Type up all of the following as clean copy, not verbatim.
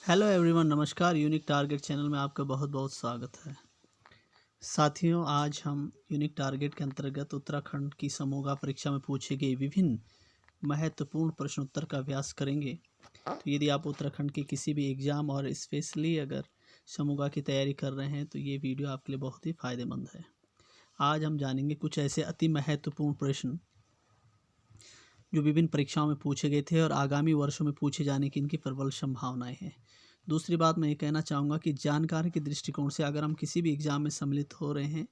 Hello everyone, नमस्कार। Unique target channel में आपका बहुत बहुत स्वागत है। साथियों, आज हम यूनिक टारगेट के अंतर्गत उत्तराखंड की समूह परीक्षा में पूछे गए विभिन्न महत्वपूर्ण प्रश्नोत्तर का अभ्यास करेंगे। तो यदि आप उत्तराखंड के किसी भी एग्ज़ाम और स्पेशली अगर समूह की तैयारी कर रहे हैं तो ये वीडियो आपके लिए बहुत ही फ़ायदेमंद है। आज हम जानेंगे कुछ ऐसे अति महत्वपूर्ण प्रश्न जो विभिन्न परीक्षाओं में पूछे गए थे और आगामी वर्षों में पूछे जाने की इनकी प्रबल संभावनाएं हैं। दूसरी बात मैं ये कहना चाहूँगा कि जानकारी के दृष्टिकोण से अगर हम किसी भी एग्ज़ाम में सम्मिलित हो रहे हैं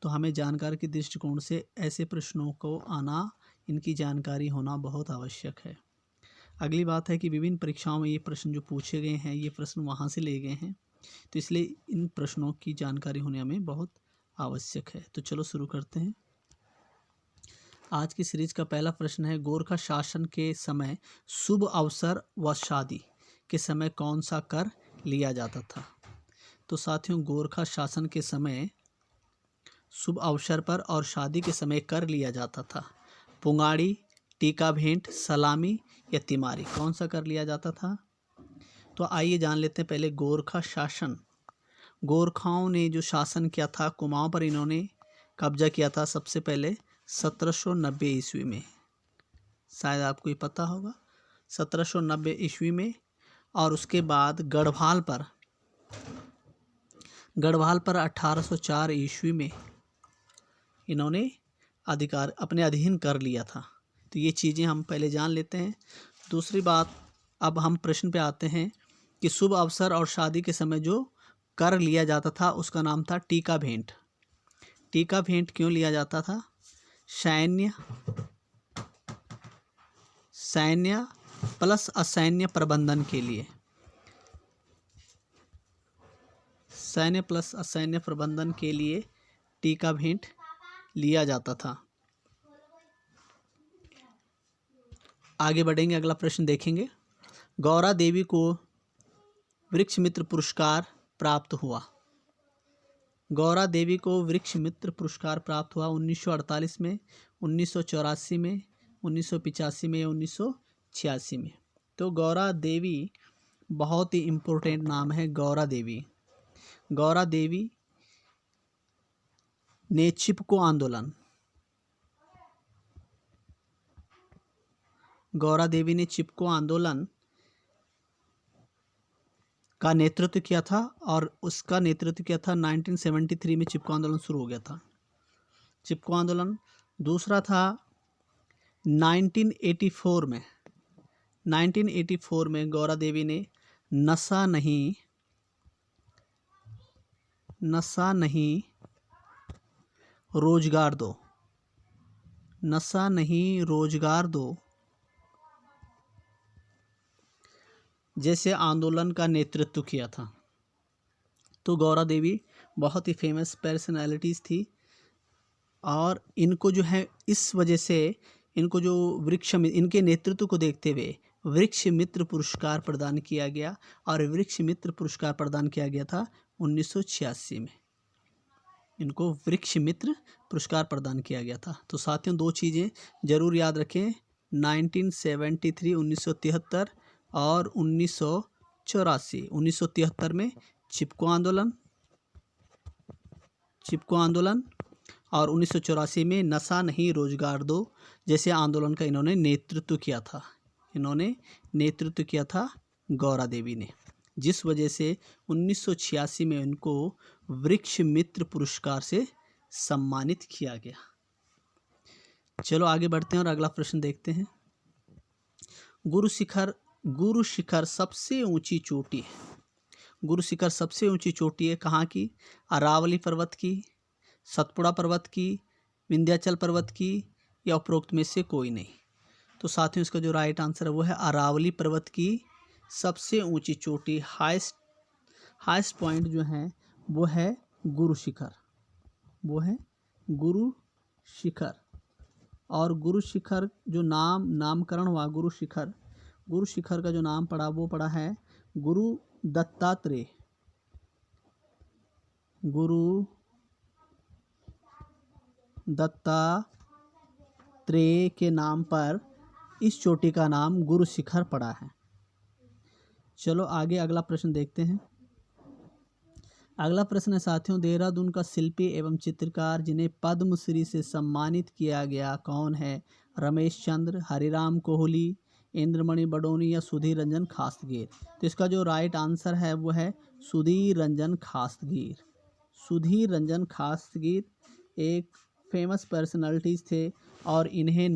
तो हमें जानकारी के दृष्टिकोण से ऐसे प्रश्नों को आना, इनकी जानकारी होना बहुत आवश्यक है। अगली बात है कि विभिन्न परीक्षाओं में ये प्रश्न जो पूछे गए हैं, ये प्रश्न वहाँ से ले गए हैं, तो इसलिए इन प्रश्नों की जानकारी होने हमें बहुत आवश्यक है। तो चलो शुरू करते हैं। आज की सीरीज का पहला प्रश्न है, गोरखा शासन के समय शुभ अवसर व शादी के समय कौन सा कर लिया जाता था? तो साथियों, गोरखा शासन के समय शुभ अवसर पर और शादी के समय कर लिया जाता था पुंगाड़ी, टीका भेंट, सलामी या तिमारी। कौन सा कर लिया जाता था? तो आइए जान लेते हैं पहले गोरखा शासन। गोरखाओं ने जो शासन किया था, कुमाऊं पर इन्होंने कब्जा किया था सबसे पहले 1790 ईस्वी में। शायद आपको ये पता होगा, 1790 ईस्वी में। और उसके बाद गढ़वाल पर 1804 ईस्वी में इन्होंने अधिकार अपने अधीन कर लिया था। तो ये चीज़ें हम पहले जान लेते हैं। दूसरी बात, अब हम प्रश्न पे आते हैं कि शुभ अवसर और शादी के समय जो कर लिया जाता था उसका नाम था टीका भेंट। टीका भेंट क्यों लिया जाता था? सैन्य प्लस असैन्य प्रबंधन के लिए। सैन्य प्लस असैन्य प्रबंधन के लिए टीका भेंट लिया जाता था। आगे बढ़ेंगे, अगला प्रश्न देखेंगे। गौरा देवी को वृक्ष मित्र पुरस्कार प्राप्त हुआ। गौरा देवी को वृक्ष मित्र पुरस्कार प्राप्त हुआ 1948 में, 1984 में, 1985 में या 1986 में। तो गौरा देवी बहुत ही इम्पोर्टेंट नाम है। गौरा देवी ने चिपको आंदोलन का नेतृत्व किया था और उसका नेतृत्व किया था 1973 में। चिपको आंदोलन शुरू हो गया था, चिपको आंदोलन। दूसरा था 1984 में गौरा देवी ने नशा नहीं रोजगार दो जैसे आंदोलन का नेतृत्व किया था। तो गौरा देवी बहुत ही फेमस पर्सनैलिटीज़ थी और इनको जो है इस वजह से इनको जो इनके नेतृत्व को देखते हुए वृक्ष मित्र पुरस्कार प्रदान किया गया। और वृक्ष मित्र पुरस्कार प्रदान किया गया था 1986 में। इनको वृक्ष मित्र पुरस्कार प्रदान किया गया था। तो साथियों, दो चीज़ें ज़रूर याद रखें, 1973 1973 और 1984। 1973 में चिपको आंदोलन और 1984 में नशा नहीं रोजगार दो जैसे आंदोलन का इन्होंने नेतृत्व किया था गौरा देवी ने, जिस वजह से 1986 में इनको वृक्ष मित्र पुरस्कार से सम्मानित किया गया। चलो आगे बढ़ते हैं और अगला प्रश्न देखते हैं। गुरु शिखर सबसे ऊंची चोटी है। गुरु शिखर सबसे ऊंची चोटी है कहाँ की? अरावली पर्वत की, सतपुड़ा पर्वत की, विंध्याचल पर्वत की या उपरोक्त में से कोई नहीं। तो साथियों, इसका जो राइट आंसर है वो है अरावली पर्वत की सबसे ऊंची चोटी। हाईएस्ट पॉइंट जो है वो है गुरु शिखर। और गुरु शिखर जो नामकरण हुआ, गुरु शिखर का जो नाम पड़ा वो पड़ा है गुरु दत्तात्रेय के नाम पर इस चोटी का नाम गुरु शिखर पड़ा है। चलो आगे अगला प्रश्न देखते हैं। अगला प्रश्न है साथियों, देहरादून का शिल्पी एवं चित्रकार जिन्हें पद्मश्री से सम्मानित किया गया कौन है? रमेश चंद्र, हरिराम कोहली, इंद्रमणि बडोनी या सुधीर रंजन खासगीर। तो इसका जो राइट आंसर है वो है सुधीर रंजन खासगीर। सुधीर रंजन खासगीर एक फेमस पर्सनालिटीज थे और इन्हें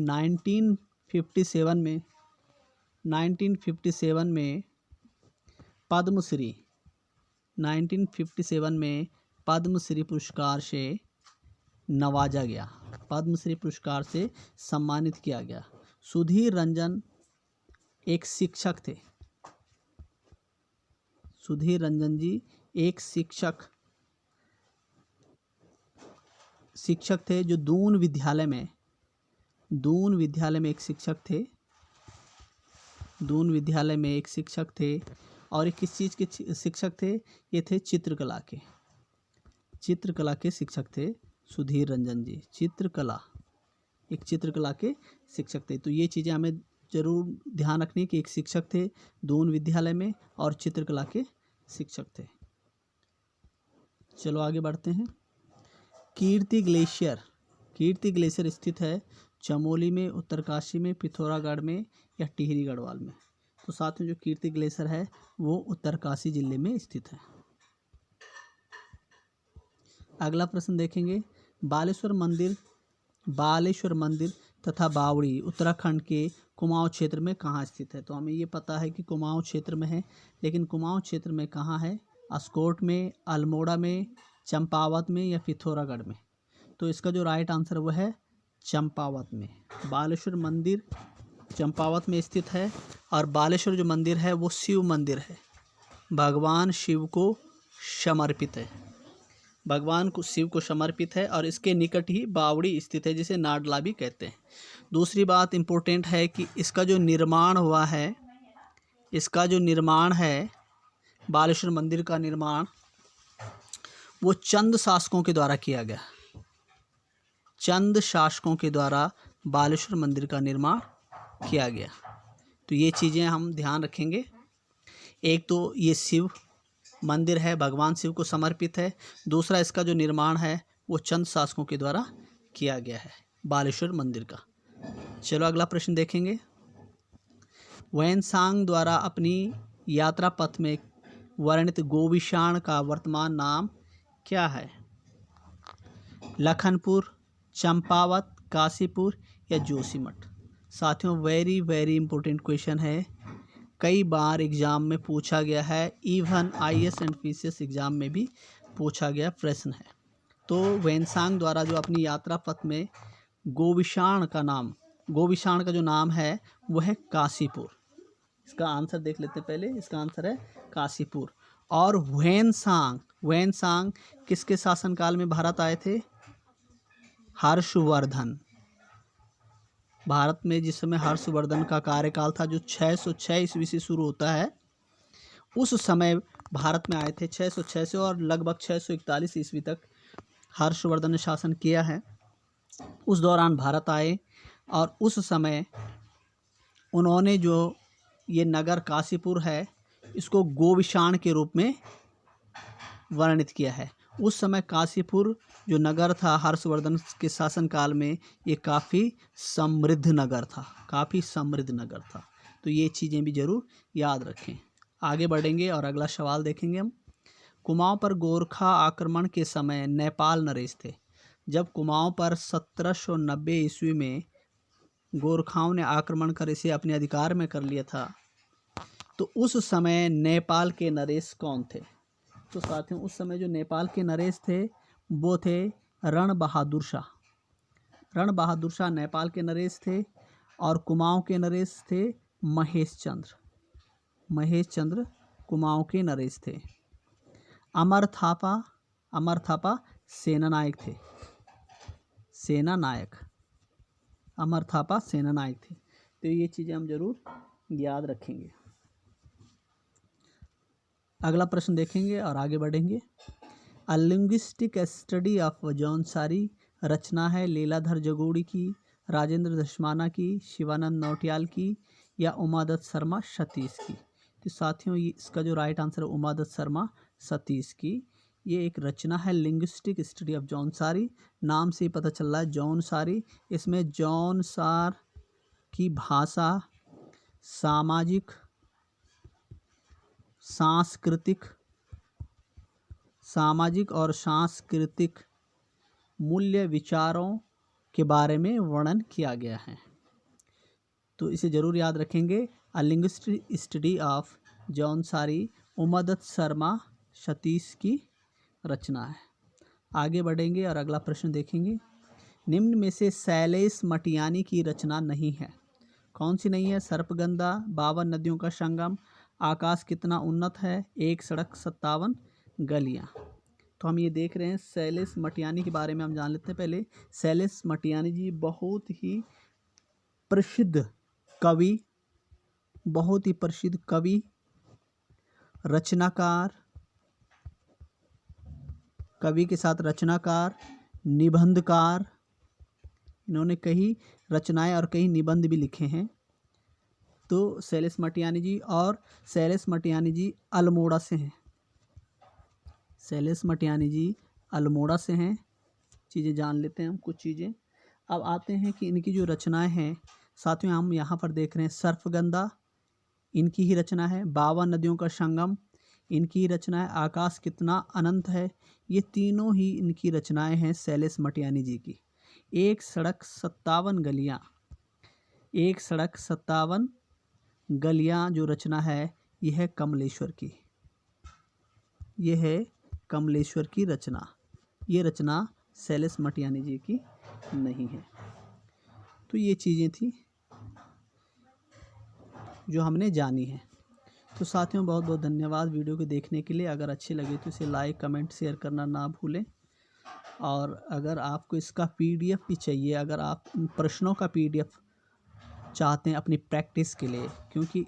1957 में पद्मश्री 1957 में पद्मश्री पुरस्कार से नवाजा गया, पद्मश्री पुरस्कार से सम्मानित किया गया। सुधीर रंजन एक शिक्षक थे। सुधीर रंजन जी एक शिक्षक थे जो दून विद्यालय में एक शिक्षक थे। दून विद्यालय में एक शिक्षक थे और ये किस चीज़ के शिक्षक थे? ये थे चित्रकला के शिक्षक थे सुधीर रंजन जी। चित्रकला के शिक्षक थे। तो ये चीज़ें हमें जरूर ध्यान रखनी कि एक शिक्षक थे दून विद्यालय में और चित्रकला के शिक्षक थे। चलो आगे बढ़ते हैं। कीर्ति ग्लेशियर स्थित है चमोली में, उत्तरकाशी में, पिथौरागढ़ में या टिहरी गढ़वाल में। तो साथ में जो कीर्ति ग्लेशियर है वो उत्तरकाशी जिले में स्थित है। अगला प्रश्न देखेंगे। बालेश्वर मंदिर तथा बावड़ी उत्तराखंड के कुमाऊं क्षेत्र में कहाँ स्थित है? तो हमें ये पता है कि कुमाऊं क्षेत्र में है, लेकिन कुमाऊं क्षेत्र में कहाँ है? अस्कोट में, अल्मोड़ा में, चंपावत में या पिथौरागढ़ में। तो इसका जो राइट आंसर वो है चंपावत में। बालेश्वर मंदिर चंपावत में स्थित है और बालेश्वर जो मंदिर है वो शिव मंदिर है, भगवान शिव को समर्पित है। भगवान को शिव को समर्पित है और इसके निकट ही बावड़ी स्थित है जिसे नाडला भी कहते हैं। दूसरी बात इम्पोर्टेंट है कि इसका जो निर्माण है बालेश्वर मंदिर का निर्माण वो चंद शासकों के द्वारा किया गया। चंद शासकों के द्वारा बालेश्वर मंदिर का निर्माण किया गया। तो ये चीज़ें हम ध्यान रखेंगे। एक तो ये शिव मंदिर है, भगवान शिव को समर्पित है। दूसरा इसका जो निर्माण है वो चंद शासकों के द्वारा किया गया है बालेश्वर मंदिर का। चलो अगला प्रश्न देखेंगे। वैनसांग द्वारा अपनी यात्रा पथ में वर्णित गोविशाण का वर्तमान नाम क्या है? लखनपुर, चंपावत, काशीपुर या जोशीमठ। साथियों वेरी वेरी इंपॉर्टेंट क्वेश्चन है, कई बार एग्जाम में पूछा गया है, even IAS and PCS exam में भी पूछा गया प्रश्न है। तो वैनसांग द्वारा जो अपनी यात्रा पथ में गोविशाण का जो नाम है वो है काशीपुर। इसका आंसर देख लेते हैं पहले। इसका आंसर है काशीपुर। और वैनसांग किसके शासनकाल में भारत आए थे? हर्षवर्धन। भारत में जिस समय हर्षवर्धन का कार्यकाल था जो 606 ईस्वी से शुरू होता है, उस समय भारत में आए थे 606 से और लगभग 641 ईस्वी तक हर्षवर्धन ने शासन किया है। उस दौरान भारत आए और उस समय उन्होंने जो ये नगर काशीपुर है इसको गोविशाण के रूप में वर्णित किया है। उस समय काशीपुर जो नगर था हर्षवर्धन के शासनकाल में ये काफ़ी समृद्ध नगर था। तो ये चीज़ें भी ज़रूर याद रखें। आगे बढ़ेंगे और अगला सवाल देखेंगे हम। कुमाऊं पर गोरखा आक्रमण के समय नेपाल नरेश थे। जब कुमाऊं पर 1790 ईस्वी में गोरखाओं ने आक्रमण कर इसे अपने अधिकार में कर लिया था, तो उस समय नेपाल के नरेश कौन थे? तो साथियों उस समय जो नेपाल के नरेश थे वो थे रण बहादुर शाह नेपाल के नरेश थे और कुमाऊं के नरेश थे महेश चंद्र कुमाऊं के नरेश थे। अमर थापा सेनानायक थे। अमर थापा सेनानायक थे। तो ये चीज़ें हम जरूर याद रखेंगे। अगला प्रश्न देखेंगे और आगे बढ़ेंगे। अ लिंग्विस्टिक स्टडी ऑफ जौनसारी रचना है लीलाधर जगोड़ी की, राजेंद्र दशमाना की, शिवानंद नौटियाल की या उमादत्त शर्मा सतीश की। तो साथियों इसका जो राइट आंसर है उमा दत्त शर्मा सतीश की। ये एक रचना है लिंग्विस्टिक स्टडी ऑफ जौनसारी, नाम से ही पता चल रहा है जौनसारी। इसमें जौनसार की भाषा, सामाजिक, सामाजिक और सांस्कृतिक मूल्य विचारों के बारे में वर्णन किया गया है। तो इसे ज़रूर याद रखेंगे। A linguistic study of Jaunsari Uma Datt Sharma Satish की रचना है। आगे बढ़ेंगे और अगला प्रश्न देखेंगे। निम्न में से शैलेश मटियानी की रचना नहीं है। कौन सी नहीं है? सर्पगंधा, 52 नदियों का संगम, आकाश कितना उन्नत है, एक सड़क 57 गलियां। तो हम ये देख रहे हैं शैलेश मटियानी के बारे में हम जान लेते हैं। पहले शैलेश मटियानी जी बहुत ही प्रसिद्ध कवि, रचनाकार, कवि के साथ रचनाकार, निबंधकार। इन्होंने कई रचनाएं और कई निबंध भी लिखे हैं। तो शैलेश मटियानी जी, और शैलेश मटियानी जी अल्मोड़ा से हैं। शैलेश मटियानी जी अल्मोड़ा से हैं। चीज़ें जान लेते हैं हम कुछ चीज़ें। अब आते हैं कि इनकी जो रचनाएं हैं साथियों, हम यहाँ पर देख रहे हैं सर्पगंधा इनकी ही रचना है, 52 नदियों का संगम इनकी ही रचना है, आकाश कितना अनंत है, ये तीनों ही इनकी रचनाएं हैं शैलेश मटियानी जी की। एक सड़क 57 गलियाँ, एक सड़क 57 गलियाँ जो रचना है यह है कमलेश्वर की। यह है कमलेश्वर की रचना। ये रचना शैलेश मटियानी जी की नहीं है। तो ये चीज़ें थी जो हमने जानी है। तो साथियों बहुत बहुत धन्यवाद वीडियो को देखने के लिए। अगर अच्छी लगी तो इसे लाइक, कमेंट, शेयर करना ना भूलें। और अगर आपको इसका PDF भी चाहिए, अगर आप इन प्रश्नों का PDF चाहते हैं अपनी प्रैक्टिस के लिए, क्योंकि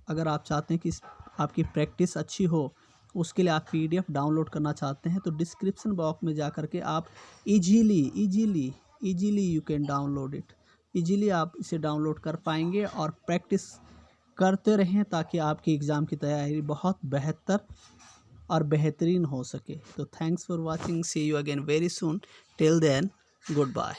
अगर आप चाहते हैं कि आपकी प्रैक्टिस अच्छी हो, उसके लिए आप PDF डाउनलोड करना चाहते हैं तो डिस्क्रिप्शन बॉक्स में जा कर के आप easily you can download it. Easily आप इसे डाउनलोड कर पाएंगे और प्रैक्टिस करते रहें ताकि आपकी एग्ज़ाम की तैयारी बहुत बेहतर और बेहतरीन हो सके। तो thanks for watching, see you again very soon, till then good bye.